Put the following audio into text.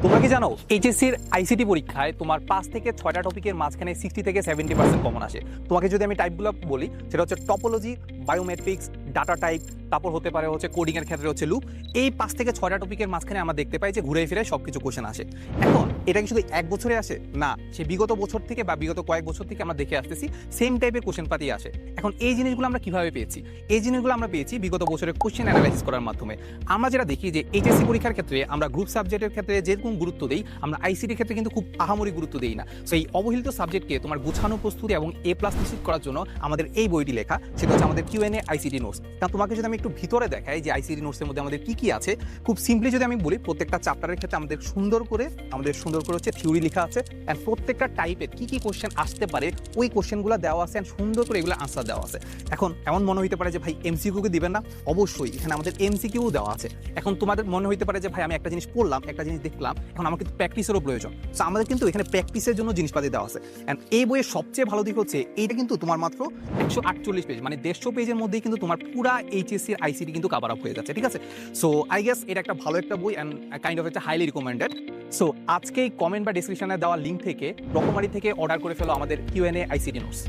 তোমরা কি জানো এইচএসসির আইসিটি পরীক্ষায় তোমার 5 থেকে 6টা টপিকের মাঝখানে 60 থেকে 70% কমন আসে। তোমাকে যদি আমি টাইপগুলো বলি, সেটা হচ্ছে টপোলজি, বায়োমেট্রিক্স, ডাটা টাইপ, তারপর হতে পারে হচ্ছে কোডিং এর ক্ষেত্রে হচ্ছে লুপ। এই 5 থেকে 6টা টপিকের মাঝখানে আমরা দেখতে পাই যে ঘুরে ফিরে সবকিছু কোশ্চেন আসে। এখন এটা কি শুধু এক বছরে আসে? না, সে বিগত বছর থেকে বা বিগত কয়েক বছর থেকে আমরা দেখে আসতেছি সেম টাইপের কোশ্চেন পাতি আসে। এখন এই জিনিসগুলো আমরা কিভাবে পেয়েছি? এই জিনিসগুলো আমরা পেয়েছি বিগত বছরের কোশ্চেন অ্যানালাইসিস করার মাধ্যমে। আমরা যেটা দেখি যে এইচএসসি পরীক্ষার ক্ষেত্রে আমরা গ্রুপ সাবজেক্টের ক্ষেত্রে যেরকম গুরুত্ব দেই, আমরা আইসিটির ক্ষেত্রে কিন্তু খুব আহামরি গুরুত্ব দেই না। সো এই অবহেলিত সাবজেক্টকে তোমার গুছানো প্রস্তুতি এবং A+ নিশ্চিত করার জন্য আমাদের এই বইটি লেখা, সেটা হচ্ছে আমাদের কিউএনএ আইসিটি নোটস। কারণ তোমাকে যদি আমি একটু ভিতরে দেখাই যে আইসিটি নোটসের মধ্যে আমাদের কি কি আছে, খুব সিম্পলি যদি আমি বলি, প্রত্যেকটা চ্যাপ্টারের ক্ষেত্রে আমাদের সুন্দর করে হচ্ছে থিওরি লেখা আছে, এন্ড প্রত্যেকটা টাইপের কি কি কোশ্চেন আসতে পারে ওই কোশ্চেনগুলো দেওয়া আছে, এন্ড সুন্দর করে এগুলো আনসার দেওয়া আছে। এখন এমন মনে হইতে পারে যে ভাই এমসিকিউ কে দিবেন না? অবশ্যই এখানে আমাদের এমসিকিউ দেওয়া আছে। এখন তোমাদের মনে হইতে পারে যে ভাই আমি একটা জিনিস পড়লাম, একটা জিনিস দেখলাম, এখন আমার কিন্তু প্র্যাকটিসেরও প্রয়োজন। সো আমাদের কিন্তু এখানে প্র্যাকটিসের জন্য জিনিসপাতি দেওয়া আছে। এন্ড এই বইয়ের সবচেয়ে ভালো দিক হচ্ছে এইটা কিন্তু তোমার মাত্র 148 পেজ, মানে 150 পেজের মধ্যেই কিন্তু তোমার পুরা এইচএসসি আইসিটি কিন্তু কভার আপ হয়ে যাচ্ছে। ঠিক আছে, সো আই গেস এটা একটা ভালো একটা বই এন্ড কাইন্ড অফ একটা হাইলি রিকমেন্ডেড। সো আজকে কমেন্ট বা ডিসক্রিপশনে দেওয়া লিঙ্ক থেকে রকমারি থেকে অর্ডার করে ফেলো আমাদের কিউএনএ আইসিটি নোটস।